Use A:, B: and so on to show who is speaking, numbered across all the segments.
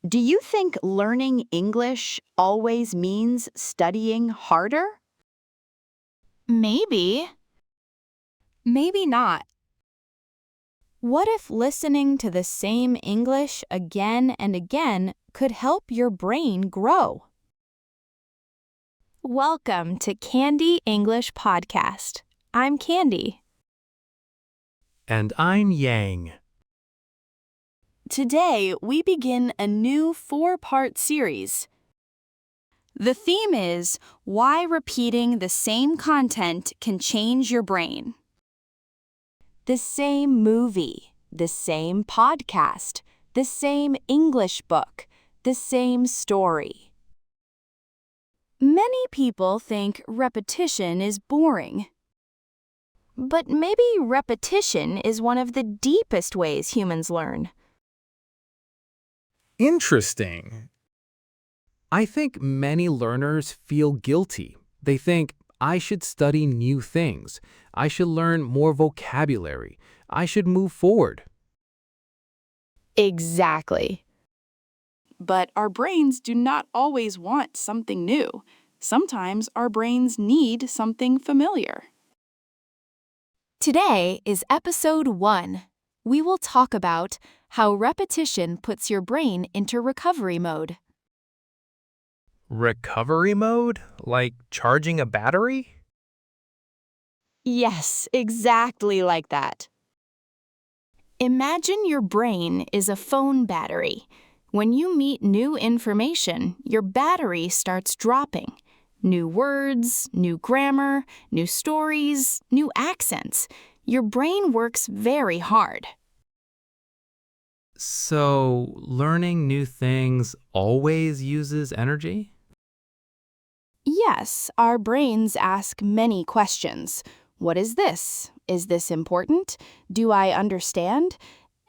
A: Do you think learning English always means studying harder?
B: Maybe. Maybe not. What if listening to the same English again and again could help your brain grow? Welcome to Candy English Podcast. I'm Candy.
C: And I'm Yang.
B: Today, we begin a new 4-part series. The theme is why repeating the same content can change your brain. The same movie, the same podcast, the same English book, the same story. Many people think repetition is boring. But maybe repetition is one of the deepest ways humans learn.
C: Interesting. I think many learners feel guilty. They think, I should study new things. I should learn more vocabulary. I should move forward.
B: Exactly. But our brains do not always want something new. Sometimes our brains need something familiar. Today is episode 1. We will talk about how repetition puts your brain into recovery mode.
C: Recovery mode? Like charging a battery?
B: Yes, exactly like that. Imagine your brain is a phone battery. When you meet new information, your battery starts dropping. New words, new grammar, new stories, new accents. Your brain works very hard.
C: So, learning new things always uses energy?
B: Yes, our brains ask many questions. What is this? Is this important? Do I understand?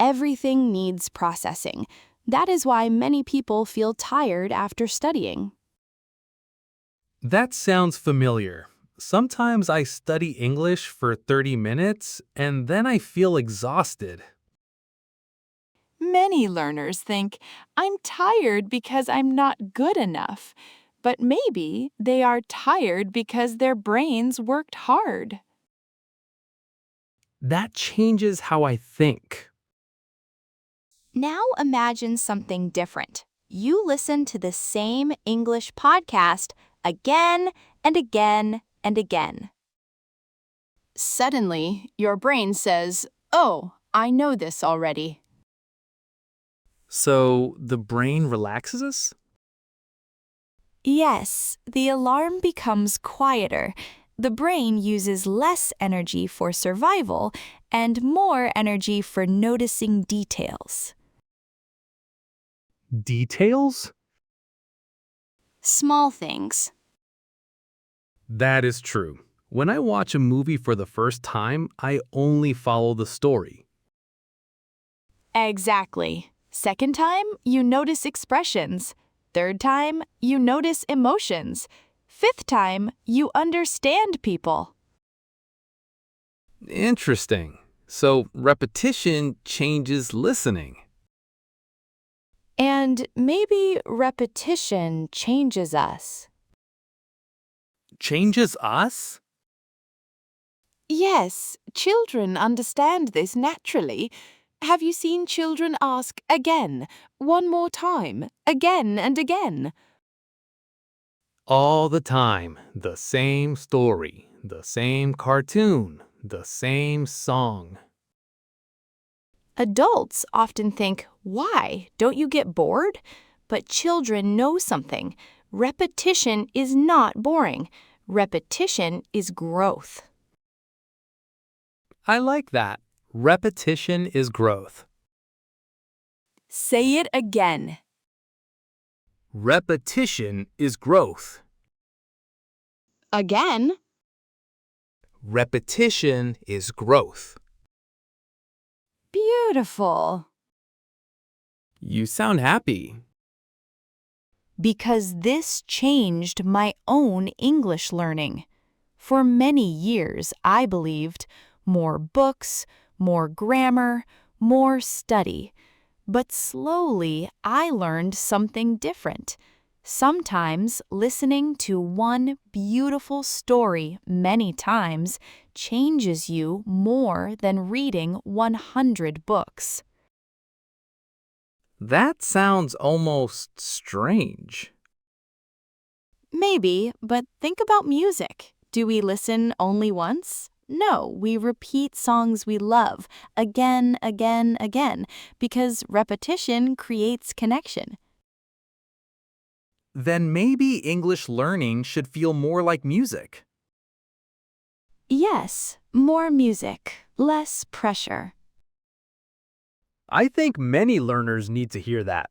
B: Everything needs processing. That is why many people feel tired after studying.
C: That sounds familiar. Sometimes I study English for 30 minutes and then I feel exhausted.
B: Many learners think, I'm tired because I'm not good enough. But maybe they are tired because their brains worked hard.
C: That changes how I think.
B: Now imagine something different. You listen to the same English podcast again and again and again. Suddenly, your brain says, "Oh, I know this already."
C: So, the brain relaxes?
B: Yes, the alarm becomes quieter. The brain uses less energy for survival and more energy for noticing details.
C: Details?
B: Small things.
C: That is true. When I watch a movie for the first time, I only follow the story.
B: Exactly. Second time, you notice expressions. Third time, you notice emotions. Fifth time, you understand people.
C: Interesting. So, repetition changes listening.
B: And maybe repetition changes us.
C: Changes us?
B: Yes, children understand this naturally. Have you seen children ask again, one more time, again and again?
C: All the time. The same story, the same cartoon, the same song.
B: Adults often think, why? Don't you get bored? But children know something. Repetition is not boring. Repetition is growth.
C: I like that. Repetition is growth.
B: Say it again.
C: Repetition is growth.
B: Again?
C: Repetition is growth.
B: Beautiful.
C: You sound happy.
B: Because this changed my own English learning. For many years, I believed more books, more grammar, more study. But slowly, I learned something different. Sometimes listening to one beautiful story many times changes you more than reading 100 books.
C: That sounds almost strange.
B: Maybe, but think about music. Do we listen only once? No, we repeat songs we love again, again, again, because repetition creates connection.
C: Then maybe English learning should feel more like music.
B: Yes, more music, less pressure.
C: I think many learners need to hear that.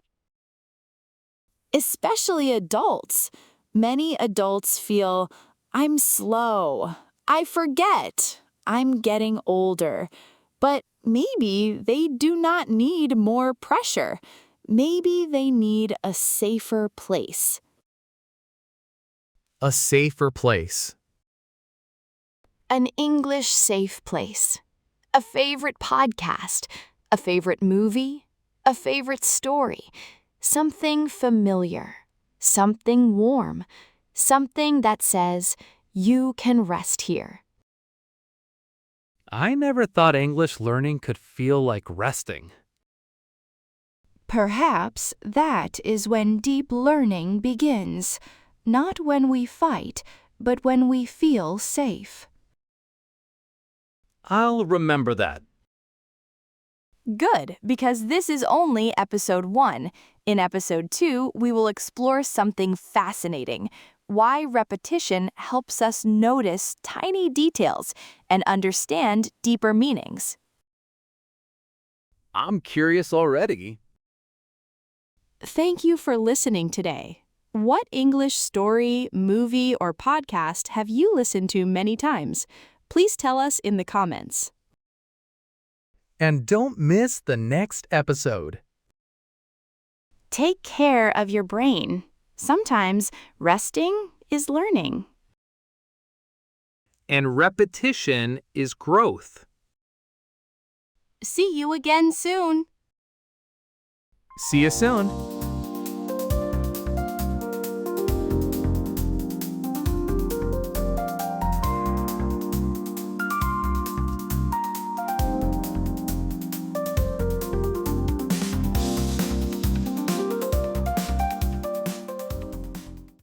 B: Especially adults. Many adults feel, I'm slow, I forget, I'm getting older. But maybe they do not need more pressure. Maybe they need a safer place.
C: A safer place.
B: An English safe place. A favorite podcast. A favorite movie. A favorite story. Something familiar. Something warm. Something that says, you can rest here.
C: I never thought English learning could feel like resting.
B: Perhaps that is when deep learning begins. Not when we fight, but when we feel safe.
C: I'll remember that.
B: Good, because this is only episode 1. In episode 2, we will explore something fascinating: why repetition helps us notice tiny details and understand deeper meanings.
C: I'm curious already.
B: Thank you for listening today. What English story, movie, or podcast have you listened to many times? Please tell us in the comments.
C: And don't miss the next episode.
B: Take care of your brain. Sometimes resting is learning.
C: And repetition is growth.
B: See you again soon.
C: See you soon.